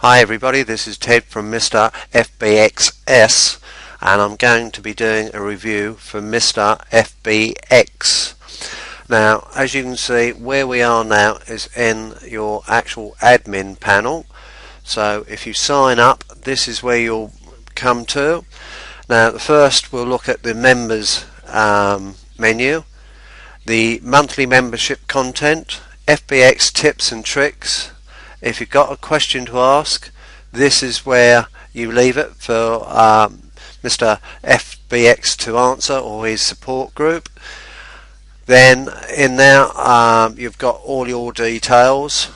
Hi everybody, this is Ted from Mr. FBX and I'm going to be doing a review for Mr. FBX. Now, as you can see, where we are now is in your actual admin panel. So if you sign up, this is where you'll come to. Now, first we'll look at the members menu, the monthly membership content, FBX tips and tricks. If you've got a question to ask, this is where you leave it for Mr. FBX to answer, or his support group. Then in there you've got all your details.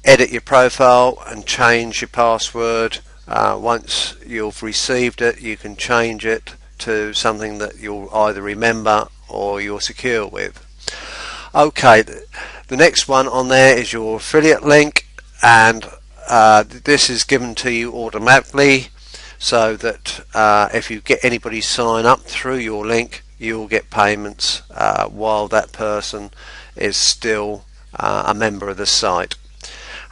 Edit your profile and change your password. Once you've received it, you can change it to something that you'll either remember or you're secure with. Okay, the next one on there is your affiliate link, and this is given to you automatically, so that if you get anybody sign up through your link, you'll get payments while that person is still a member of the site.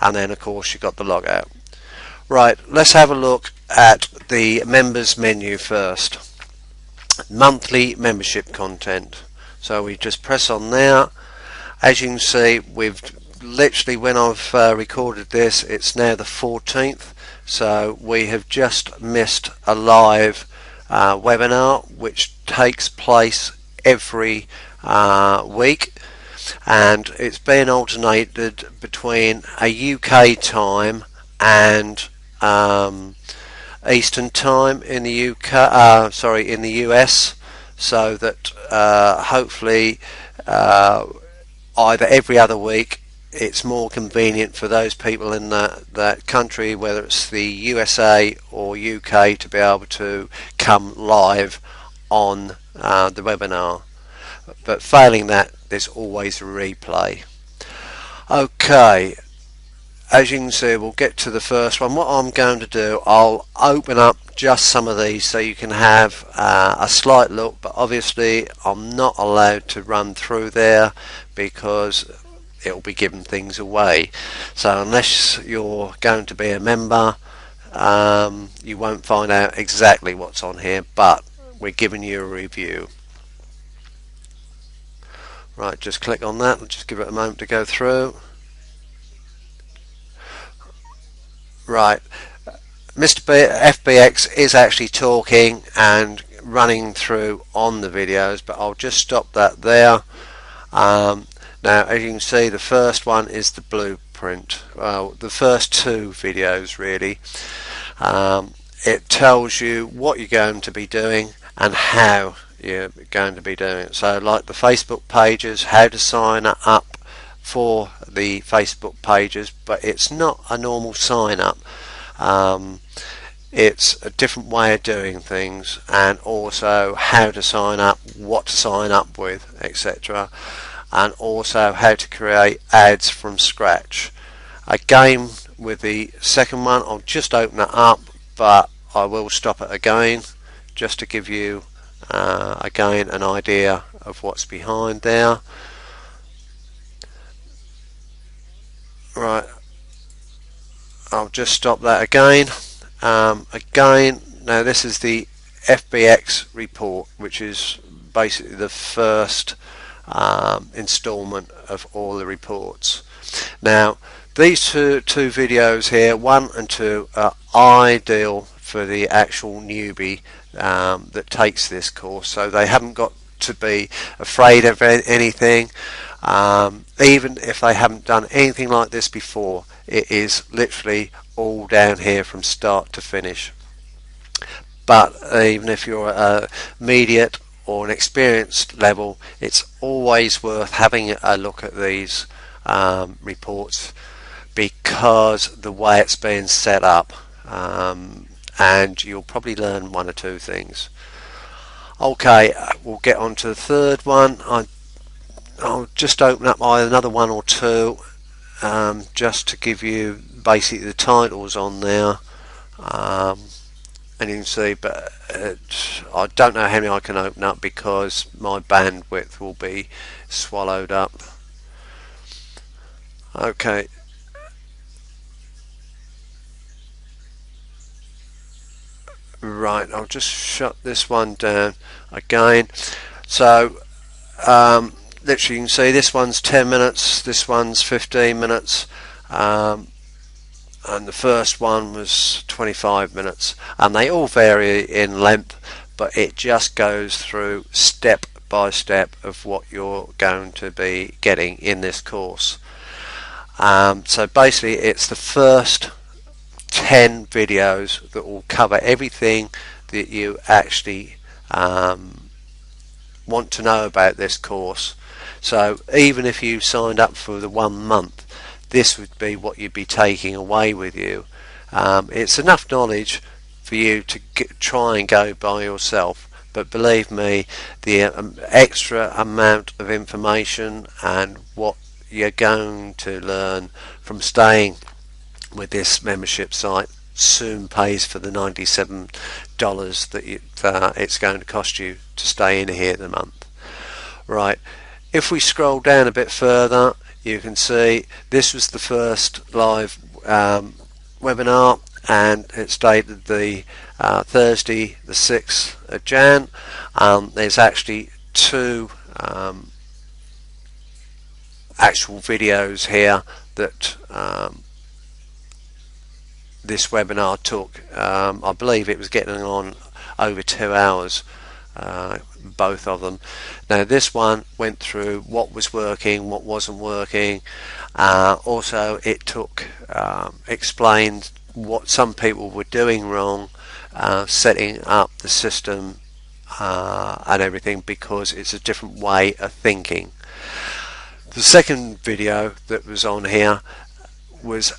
And then of course you've got the logout. Right, let's have a look at the members menu first. Monthly membership content. So we just press on there. As you can see, we've literally, when I've recorded this, it's now the 14th, so we have just missed a live webinar which takes place every week, and it's been alternated between a UK time and Eastern time in the UK, in the US, so that hopefully either every other week, it's more convenient for those people in that country, whether it's the USA or UK, to be able to come live on the webinar. But failing that, there's always a replay. Okay, as you can see, we'll get to the first one. What I'm going to do, I'll open up just some of these so you can have a slight look, but obviously I'm not allowed to run through there because it'll be giving things away. So unless you're going to be a member, you won't find out exactly what's on here, but we're giving you a review. Right, just click on that and just give it a moment to go through. Right, Mr. FBX is actually talking and running through on the videos, but I'll just stop that there. Now, as you can see, the first one is the blueprint. Well, the first two videos really. It tells you what you're going to be doing and how you're going to be doing it. So like the Facebook pages, how to sign up for the Facebook pages, but it's not a normal sign up. It's a different way of doing things, and also how to sign up, what to sign up with, etc. And also how to create ads from scratch. Again, with the second one, I'll just open it up, but I will stop it again just to give you again an idea of what's behind there. Right, I'll just stop that again. Again, now this is the FBX report, which is basically the first installment of all the reports. Now these two videos here, 1 and 2, are ideal for the actual newbie that takes this course, so they haven't got to be afraid of anything. Even if they haven't done anything like this before, it is literally all down here from start to finish. But even if you're immediate or an experienced level, it's always worth having a look at these reports, because the way it's been set up, and you'll probably learn 1 or 2 things. Okay, we'll get on to the third one. I'll just open up another 1 or 2 just to give you basically the titles on there. And you can see, but I don't know how many I can open up because my bandwidth will be swallowed up. Okay, Right, I'll just shut this one down again. So literally you can see this one's 10 minutes, this one's 15 minutes, and the first one was 25 minutes, and they all vary in length, but it just goes through step by step of what you're going to be getting in this course. So basically it's the first 10 videos that will cover everything that you actually want to know about this course. So even if you signed up for the 1 month, this would be what you'd be taking away with you. It's enough knowledge for you to try and go by yourself, but believe me, the extra amount of information and what you're going to learn from staying with this membership site soon pays for the $97 that it's going to cost you to stay in here the month. Right, if we scroll down a bit further, you can see this was the first live webinar, and it's dated the Thursday the 6th of Jan. There's actually two actual videos here that this webinar took. I believe it was getting on over 2 hours, both of them. Now this one went through what was working, what wasn't working. Also it took explained what some people were doing wrong, setting up the system and everything, because it's a different way of thinking. The second video that was on here was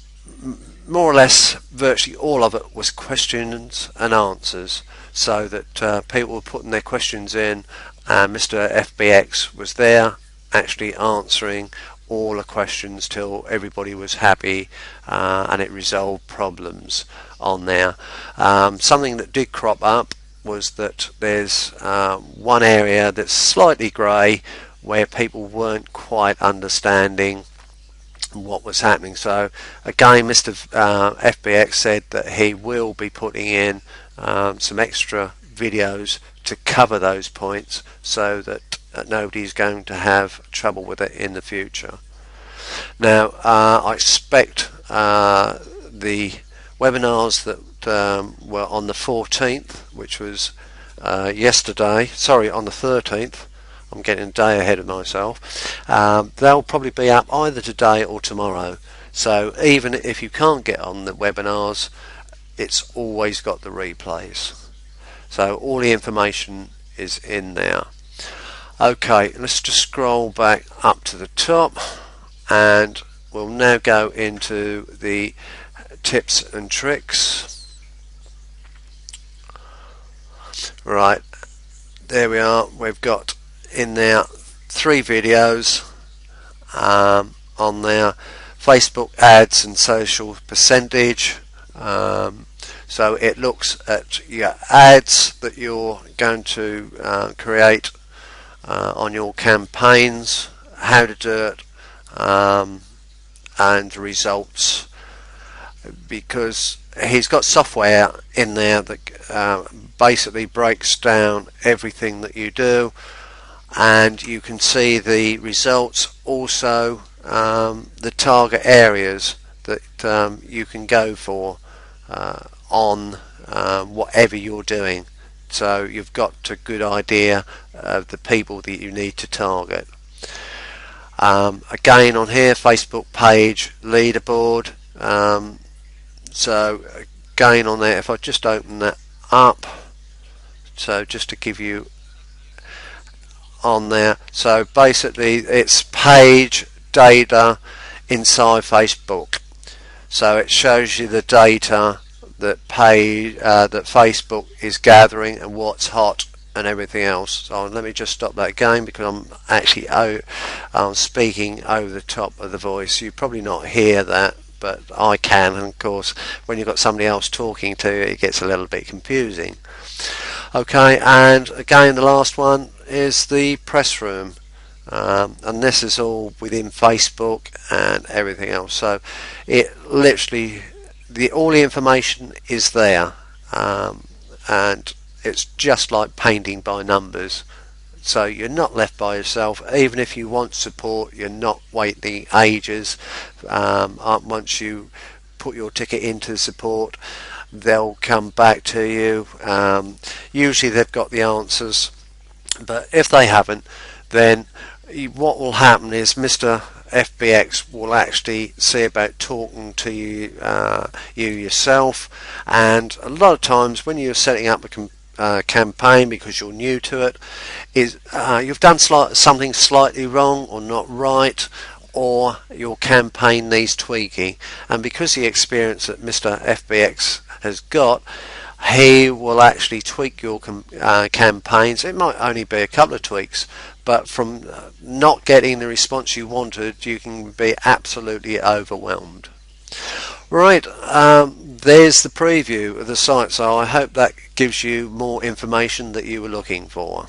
more or less virtually all of it was questions and answers, so that people were putting their questions in, and Mr. FBX was there actually answering all the questions till everybody was happy, and it resolved problems on there. Something that did crop up was that there's one area that's slightly grey where people weren't quite understanding what was happening. So again, Mr. FBX said that he will be putting in some extra videos to cover those points, so that nobody's going to have trouble with it in the future. Now I expect the webinars that were on the 14th, which was yesterday, sorry, on the 13th, I'm getting a day ahead of myself, they'll probably be up either today or tomorrow. So even if you can't get on the webinars, it's always got the replays. So all the information is in there. Okay, let's just scroll back up to the top, and we'll now go into the tips and tricks. Right, there we are. We've got in there 3 videos on there: Facebook ads and social percentage. So it looks at your ads that you're going to create on your campaigns, how to do it, and results, because he's got software in there that basically breaks down everything that you do, and you can see the results, also the target areas that you can go for on whatever you're doing. So you've got a good idea of the people that you need to target. Again on here, Facebook page leaderboard. So again on there, if I just open that up, so just to give you on there, so basically it's page data inside Facebook. So it shows you the data that that Facebook is gathering and what's hot and everything else. So let me just stop that again, because I'm actually speaking over the top of the voice. You probably not hear that, but I can, and of course when you've got somebody else talking to you, it gets a little bit confusing. Okay, and again the last one is the press room, and this is all within Facebook and everything else. So it literally, all the information is there, and it's just like painting by numbers. So you're not left by yourself. Even if you want support, you're not waiting ages. Once you put your ticket into support, they'll come back to you. Usually they've got the answers, but if they haven't, then what will happen is Mr. FBX will actually see about talking to you, yourself. And a lot of times when you're setting up a campaign, because you're new to it, is you've done something slightly wrong or not right, or your campaign needs tweaking, and because the experience that Mr. FBX has got, he will actually tweak your campaigns. It might only be a couple of tweaks, but from not getting the response you wanted, you can be absolutely overwhelmed. Right, there's the preview of the site, so I hope that gives you more information that you were looking for.